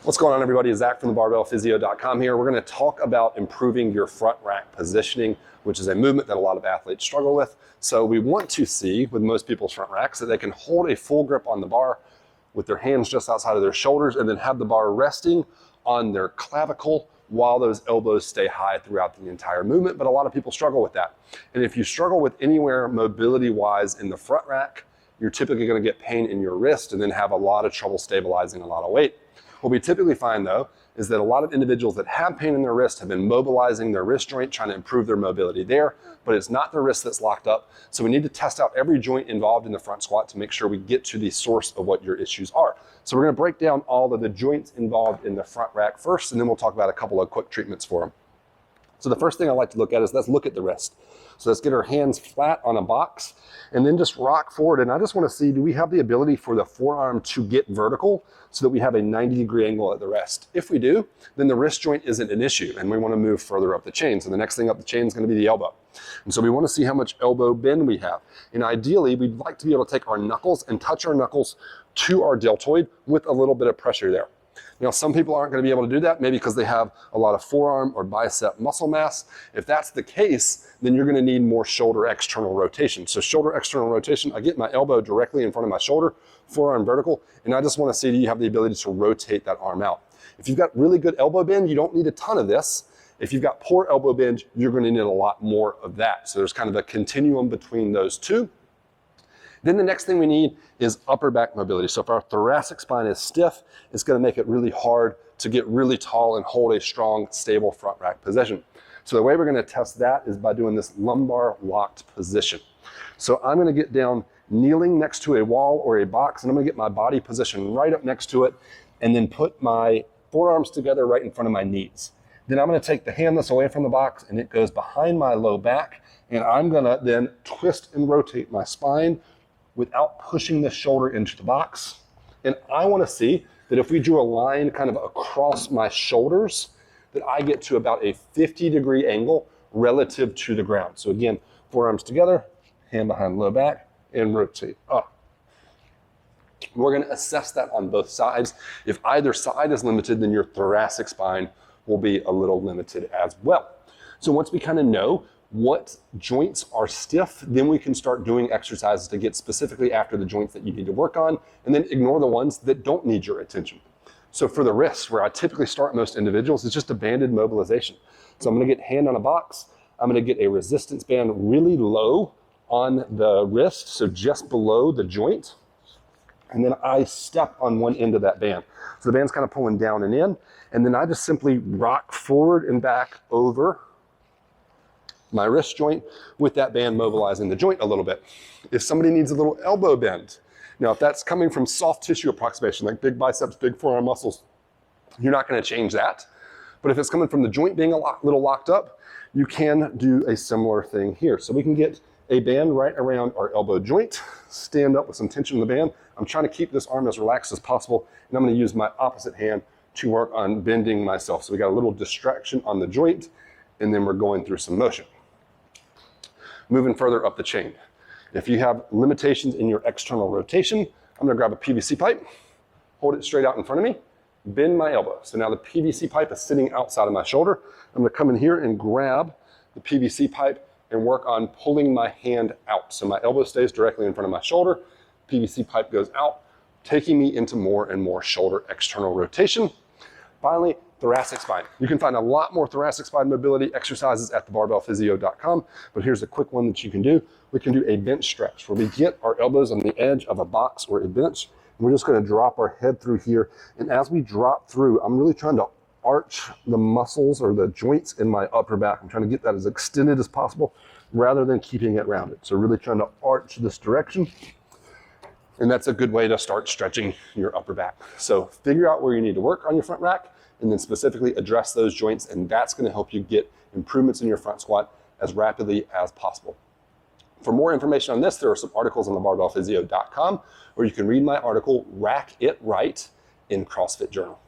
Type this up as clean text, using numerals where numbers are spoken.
What's going on, everybody? It's Zach from the barbellphysio.com here. We're going to talk about improving your front rack positioning, which is a movement that a lot of athletes struggle with. So we want to see, with most people's front racks, that they can hold a full grip on the bar with their hands just outside of their shoulders and then have the bar resting on their clavicle while those elbows stay high throughout the entire movement. But a lot of people struggle with that. And if you struggle with anywhere mobility-wise in the front rack, you're typically going to get pain in your wrist and then have a lot of trouble stabilizing a lot of weight. What we typically find, though, is that a lot of individuals that have pain in their wrist have been mobilizing their wrist joint, trying to improve their mobility there, but it's not the wrist that's locked up. So we need to test out every joint involved in the front squat to make sure we get to the source of what your issues are. So we're going to break down all of the joints involved in the front rack first, and then we'll talk about a couple of quick treatments for them. So the first thing I like to look at is let's look at the wrist. So let's get our hands flat on a box and then just rock forward. And I just want to see, do we have the ability for the forearm to get vertical so that we have a 90-degree angle at the wrist? If we do, then the wrist joint isn't an issue and we want to move further up the chain. So the next thing up the chain is going to be the elbow. And so we want to see how much elbow bend we have. And ideally, we'd like to be able to take our knuckles and touch our knuckles to our deltoid with a little bit of pressure there. Now, some people aren't going to be able to do that, maybe because they have a lot of forearm or bicep muscle mass. If that's the case, then you're going to need more shoulder external rotation. So shoulder external rotation, I get my elbow directly in front of my shoulder, forearm vertical, and I just want to see, do you have the ability to rotate that arm out? If you've got really good elbow bend, you don't need a ton of this. If you've got poor elbow bend, you're going to need a lot more of that. So there's kind of a continuum between those two. Then the next thing we need is upper back mobility. So if our thoracic spine is stiff, it's going to make it really hard to get really tall and hold a strong, stable front rack position. So the way we're going to test that is by doing this lumbar locked position. So I'm going to get down kneeling next to a wall or a box, and I'm going to get my body positioned right up next to it, and then put my forearms together right in front of my knees. Then I'm going to take the hand that's away from the box, and it goes behind my low back, and I'm going to then twist and rotate my spine without pushing the shoulder into the box. And I want to see that if we drew a line kind of across my shoulders, that I get to about a 50-degree angle relative to the ground. So again, forearms together, hand behind low back, and rotate up. We're going to assess that on both sides. If either side is limited, then your thoracic spine will be a little limited as well. So once we kind of know what joints are stiff, then we can start doing exercises to get specifically after the joints that you need to work on, and then ignore the ones that don't need your attention. So for the wrists, where I typically start most individuals, it's just a banded mobilization. So I'm going to get hand on a box. I'm going to get a resistance band really low on the wrist, so just below the joint. And then I step on one end of that band. So the band's kind of pulling down and in, and then I just simply rock forward and back over my wrist joint with that band mobilizing the joint a little bit. If somebody needs a little elbow bend, now if that's coming from soft tissue approximation, like big biceps, big forearm muscles, you're not going to change that. But if it's coming from the joint being a little locked up, you can do a similar thing here. So we can get a band right around our elbow joint, stand up with some tension in the band. I'm trying to keep this arm as relaxed as possible, and I'm going to use my opposite hand to work on bending myself. So we got a little distraction on the joint, and then we're going through some motion. Moving further up the chain. If you have limitations in your external rotation, I'm going to grab a PVC pipe, hold it straight out in front of me, bend my elbow. So now the PVC pipe is sitting outside of my shoulder. I'm going to come in here and grab the PVC pipe and work on pulling my hand out. So my elbow stays directly in front of my shoulder, PVC pipe goes out, taking me into more and more shoulder external rotation. Finally, thoracic spine. You can find a lot more thoracic spine mobility exercises at thebarbellphysio.com, but here's a quick one that you can do. We can do a bench stretch where we get our elbows on the edge of a box or a bench, and we're just going to drop our head through here. And as we drop through, I'm really trying to arch the muscles or the joints in my upper back. I'm trying to get that as extended as possible rather than keeping it rounded. So really trying to arch this direction. And that's a good way to start stretching your upper back. So figure out where you need to work on your front rack, and then specifically address those joints, and that's going to help you get improvements in your front squat as rapidly as possible. For more information on this, there are some articles on thebarbellphysio.com, where you can read my article, Rack It Right, in CrossFit Journal.